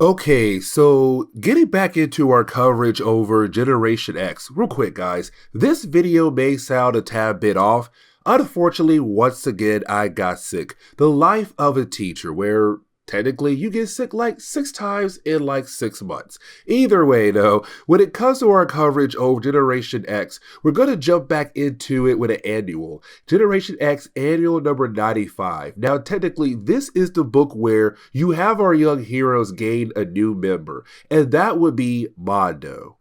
Okay, so getting back into our coverage over Generation X, real quick guys, this video may sound a tad bit off. Unfortunately, once again, I got sick. The life of a teacher, where technically you get sick like 6 times in like 6 months. Either way though, when it comes to our coverage over Generation X, we're going to jump back into it with an annual. Generation X annual number 95. Now technically this is the book where you have our young heroes gain a new member, and that would be Mondo.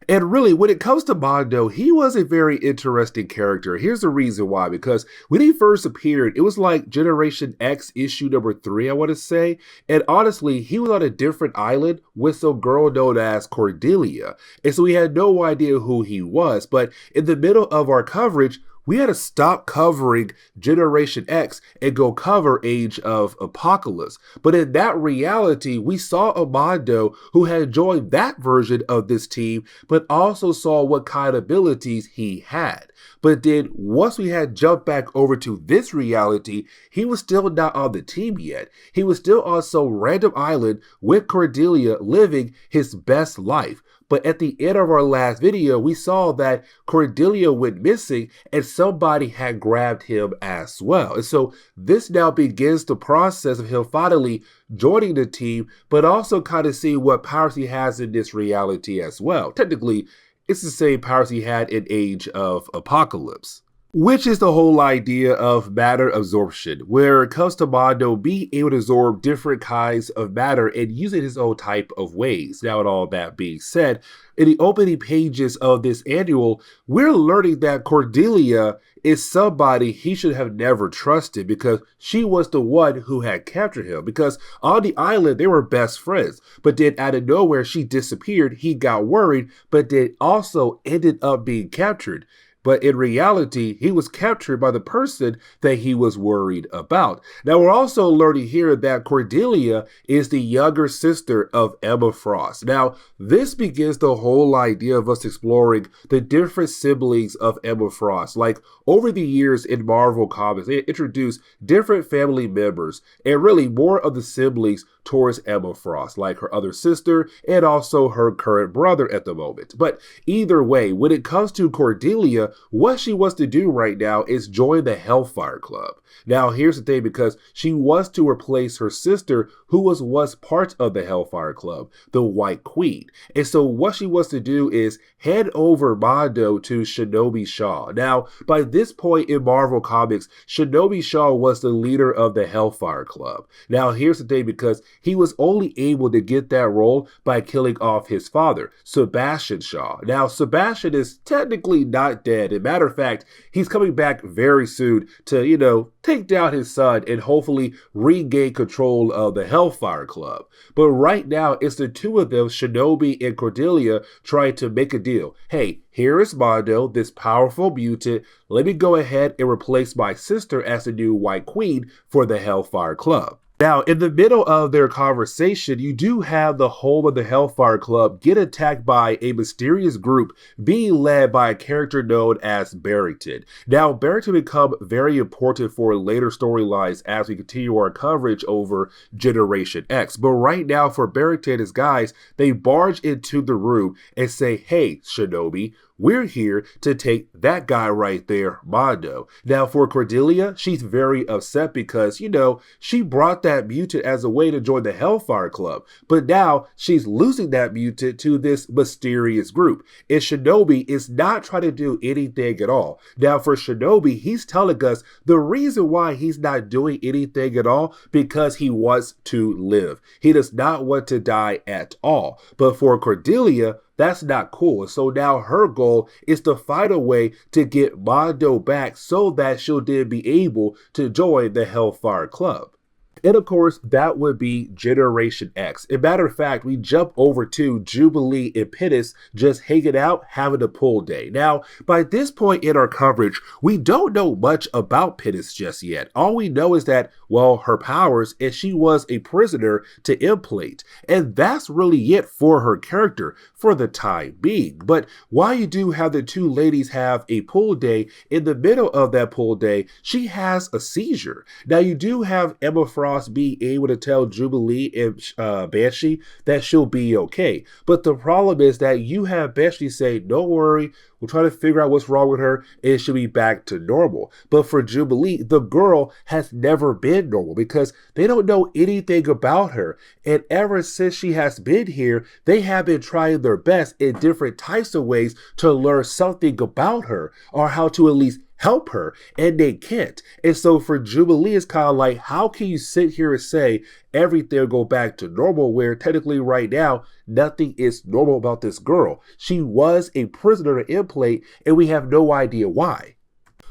And really, when it comes to Mondo, he was a very interesting character. Here's the reason why, because when he first appeared, it was like Generation X issue number 3, I want to say. And honestly, he was on a different island with some girl known as Cordelia. And so we had no idea who he was. But in the middle of our coverage, we had to stop covering Generation X and go cover Age of Apocalypse. But in that reality, we saw a Mondo who had joined that version of this team, but also saw what kind of abilities he had. But then once we had jumped back over to this reality, he was still not on the team yet. He was still on some random island with Cordelia living his best life. But at the end of our last video, we saw that Cordelia went missing and somebody had grabbed him as well. And so this now begins the process of him finally joining the team, but also kind of seeing what powers he has in this reality as well. Technically, it's the same powers he had in Age of Apocalypse, which is the whole idea of matter absorption, where it comes to Mondo being able to absorb different kinds of matter and use it in his own type of ways. Now, with all that being said, in the opening pages of this annual, we're learning that Cordelia is somebody he should have never trusted because she was the one who had captured him. Because on the island, they were best friends. But then out of nowhere, she disappeared. He got worried, but then also ended up being captured. But in reality, he was captured by the person that he was worried about. Now, we're also learning here that Cordelia is the younger sister of Emma Frost. Now, this begins the whole idea of us exploring the different siblings of Emma Frost. Like, over the years in Marvel Comics, they introduced different family members and really more of the siblings towards Emma Frost, like her other sister and also her current brother at the moment. But either way, when it comes to Cordelia, what she wants to do right now is join the Hellfire Club. Now, here's the thing, because she wants to replace her sister, who was once part of the Hellfire Club, the White Queen. And so what she wants to do is hand over Mondo to Shinobi Shaw. Now, by this point in Marvel Comics, Shinobi Shaw was the leader of the Hellfire Club. Now, here's the thing, because he was only able to get that role by killing off his father, Sebastian Shaw. Now, Sebastian is technically not dead. As a matter of fact, he's coming back very soon to, take down his son and hopefully regain control of the Hellfire Club. But right now, it's the two of them, Shinobi and Cordelia, trying to make a deal. Hey, here is Mondo, this powerful mutant. Let me go ahead and replace my sister as the new White Queen for the Hellfire Club. Now, in the middle of their conversation, you do have the home of the Hellfire Club get attacked by a mysterious group being led by a character known as Barrington. Now, Barrington will become very important for later storylines as we continue our coverage over Generation X. But right now, for Barrington and his guys, they barge into the room and say, hey, Shinobi, we're here to take that guy right there, Mondo. Now, for Cordelia, she's very upset because, she brought that mutant as a way to join the Hellfire Club. But now she's losing that mutant to this mysterious group. And Shinobi is not trying to do anything at all. Now, for Shinobi, he's telling us the reason why he's not doing anything at all because he wants to live. He does not want to die at all. But for Cordelia, that's not cool. So now her goal is to find a way to get Mondo back so that she'll then be able to join the Hellfire Club. And of course, that would be Generation X. As a matter of fact, we jump over to Jubilee and Pittis just hanging out, having a pool day. Now, by this point in our coverage, we don't know much about Pittis just yet. All we know is that, well, her powers, and she was a prisoner to Implate. And that's really it for her character for the time being. But while you do have the two ladies have a pool day, in the middle of that pool day, she has a seizure. Now, you do have Emma Frost Frost be able to tell Jubilee and Banshee that she'll be okay. But the problem is that you have Banshee say, don't worry, we'll try to figure out what's wrong with her and she'll be back to normal. But for Jubilee, the girl has never been normal because they don't know anything about her. And ever since she has been here, they have been trying their best in different types of ways to learn something about her or how to at least help her, and they can't. And so for Jubilee, it's kind of like, how can you sit here and say everything will go back to normal where technically right now, nothing is normal about this girl? She was a prisoner to Implate, and we have no idea why.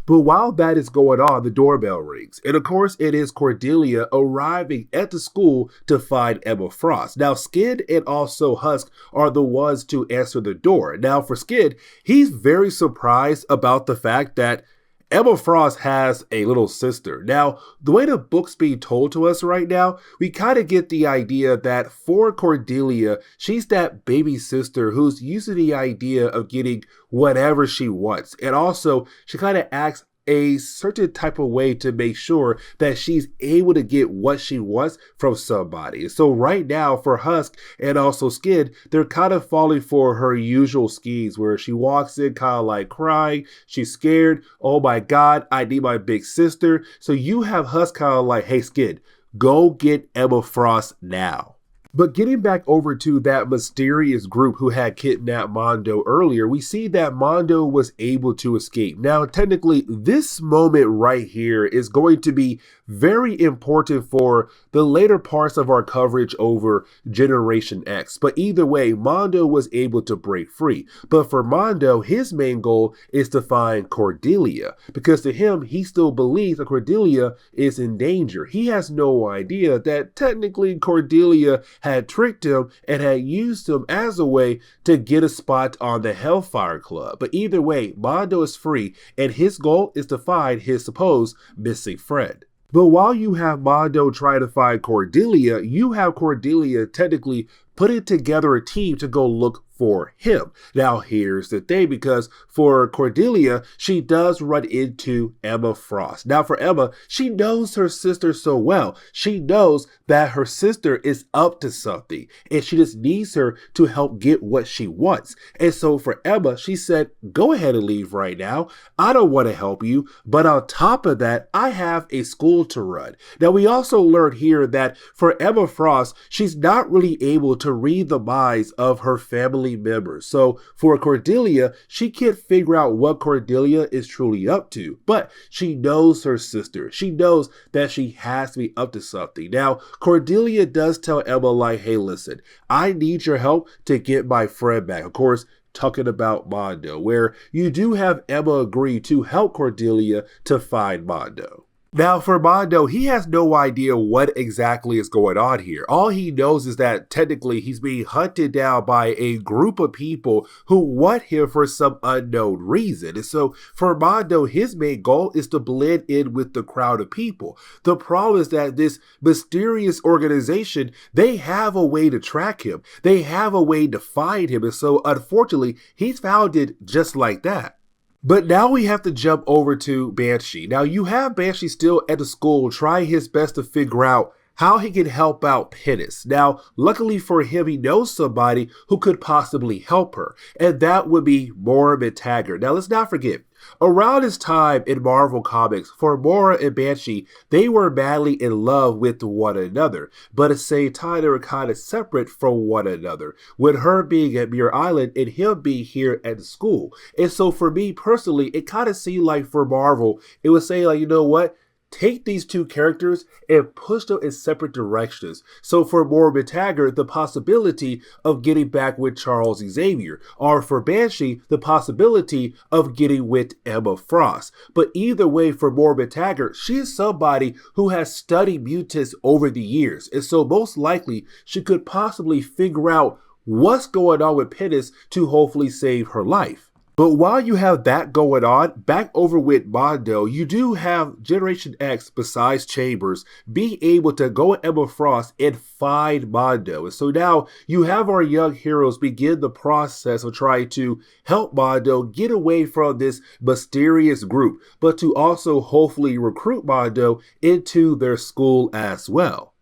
But while that is going on, the doorbell rings. And of course, it is Cordelia arriving at the school to find Emma Frost. Now, Skid and also Husk are the ones to answer the door. Now, for Skid, he's very surprised about the fact that Emma Frost has a little sister. Now, the way the book's being told to us right now, we kind of get the idea that for Cordelia, she's that baby sister who's used to the idea of getting whatever she wants. And also, she kind of acts a certain type of way to make sure that she's able to get what she wants from somebody. So right now for Husk and also Skid, they're kind of falling for her usual schemes where she walks in kind of like crying, she's scared, oh my God, I need my big sister. So you have Husk kind of like, hey Skid, go get Emma Frost now. But getting back over to that mysterious group who had kidnapped Mondo earlier, we see that Mondo was able to escape. Now, technically, this moment right here is going to be very important for the later parts of our coverage over Generation X. But either way, Mondo was able to break free. But for Mondo, his main goal is to find Cordelia, because to him, he still believes that Cordelia is in danger. He has no idea that technically Cordelia had tricked him and had used him as a way to get a spot on the Hellfire Club. But either way, Mondo is free, and his goal is to find his supposed missing friend. But while you have Mondo trying to find Cordelia, you have Cordelia technically putting together a team to go look for him. Now, here's the thing, because for Cordelia, she does run into Emma Frost. Now, for Emma, she knows her sister so well. She knows that her sister is up to something, and she just needs her to help get what she wants. And so for Emma, she said, go ahead and leave right now. I don't want to help you, but on top of that, I have a school to run. Now, we also learned here that for Emma Frost, she's not really able to read the minds of her family members. So for Cordelia, she can't figure out what Cordelia is truly up to, but she knows her sister. She knows that she has to be up to something. Now, Cordelia does tell Emma like, hey, listen, I need your help to get my friend back. Of course, talking about Mondo, where you do have Emma agree to help Cordelia to find Mondo. Now, for Mondo, he has no idea what exactly is going on here. All he knows is that technically he's being hunted down by a group of people who want him for some unknown reason. And so for Mondo, his main goal is to blend in with the crowd of people. The problem is that this mysterious organization, they have a way to track him. They have a way to find him. And so unfortunately, he's found it just like that. But now we have to jump over to Banshee. Now you have Banshee still at the school trying his best to figure out how he can help out Penance. Now, luckily for him, he knows somebody who could possibly help her, and that would be Moira McTaggart. Now, let's not forget, around this time in Marvel Comics, for Moira and Banshee, they were madly in love with one another, but at the same time, they were kind of separate from one another, with her being at Muir Island and him being here at the school. And so for me personally, it kind of seemed like for Marvel, it was saying like, you know what? Take these two characters and push them in separate directions. So for Moira McTaggart, the possibility of getting back with Charles Xavier, or for Banshee, the possibility of getting with Emma Frost. But either way, for Moira McTaggart, she is somebody who has studied mutants over the years, and so most likely she could possibly figure out what's going on with Penance to hopefully save her life. But while you have that going on, back over with Mondo, you do have Generation X, besides Chambers, being able to go at Emma Frost and find Mondo. And so now you have our young heroes begin the process of trying to help Mondo get away from this mysterious group, but to also hopefully recruit Mondo into their school as well.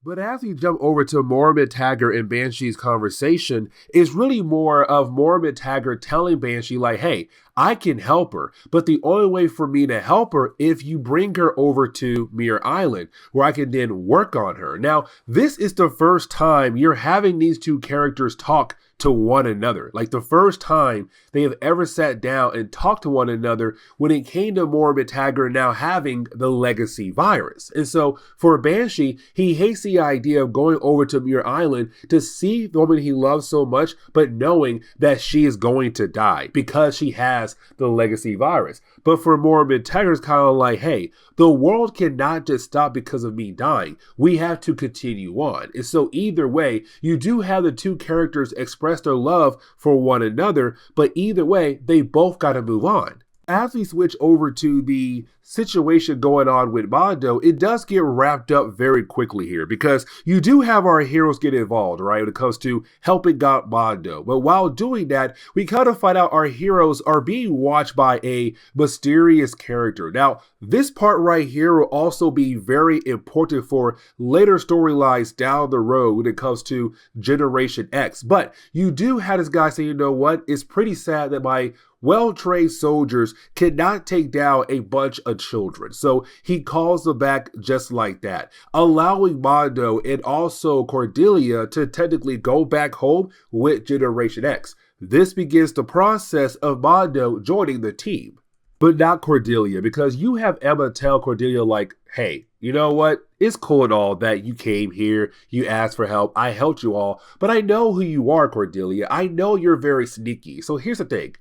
But as we jump over to Mormon Taggart and Banshee's conversation, it's really more of Mormon Taggart telling Banshee like, hey, I can help her, but the only way for me to help her if you bring her over to Muir Island, where I can then work on her. Now, this is the first time you're having these two characters talk to one another. Like the first time they have ever sat down and talked to one another when it came to Mormon Taggart now having the legacy virus. And so for Banshee, he hates the idea of going over to Muir Island to see the woman he loves so much, but knowing that she is going to die because she has the legacy virus. But for Mormon Taggart, it's kind of like, hey, the world cannot just stop because of me dying. We have to continue on. And so either way, you do have the two characters express their love for one another, but either way, they both got to move on. As we switch over to the situation going on with Mondo, it does get wrapped up very quickly here because you do have our heroes get involved, right, when it comes to helping out Mondo. But while doing that, we kind of find out our heroes are being watched by a mysterious character. Now, this part right here will also be very important for later storylines down the road when it comes to Generation X. But you do have this guy say, you know what, it's pretty sad that my well-trained soldiers cannot take down a bunch of children. So he calls them back just like that, allowing Mondo and also Cordelia to technically go back home with Generation X. This begins the process of Mondo joining the team. But not Cordelia, because you have Emma tell Cordelia like, hey, you know what? It's cool and all that you came here, you asked for help, I helped you all, but I know who you are, Cordelia. I know you're very sneaky. So here's the thing.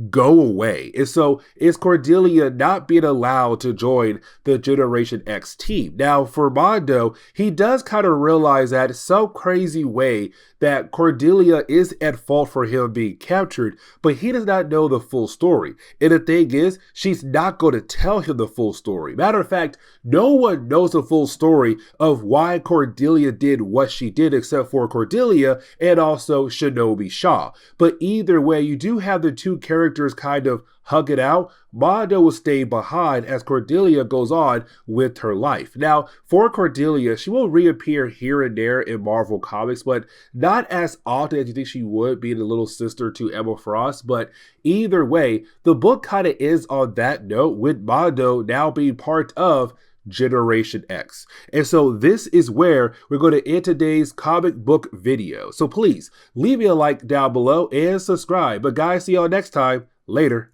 Go away. And so is Cordelia not being allowed to join the Generation X team. Now for Mondo, he does kind of realize that some crazy way that Cordelia is at fault for him being captured, but he does not know the full story. And the thing is, she's not going to tell him the full story. Matter of fact, no one knows the full story of why Cordelia did what she did except for Cordelia and also Shinobi Shaw. But either way, you do have the two characters kind of hug it out. Mondo will stay behind as Cordelia goes on with her life. Now, for Cordelia, she will reappear here and there in Marvel Comics, but not as often as you think she would, being a little sister to Emma Frost. But either way, the book kind of ends on that note, with Mondo now being part of Generation X. And so this is where we're going to end today's comic book video. So please leave me a like down below and subscribe. But guys, see y'all next time. Later.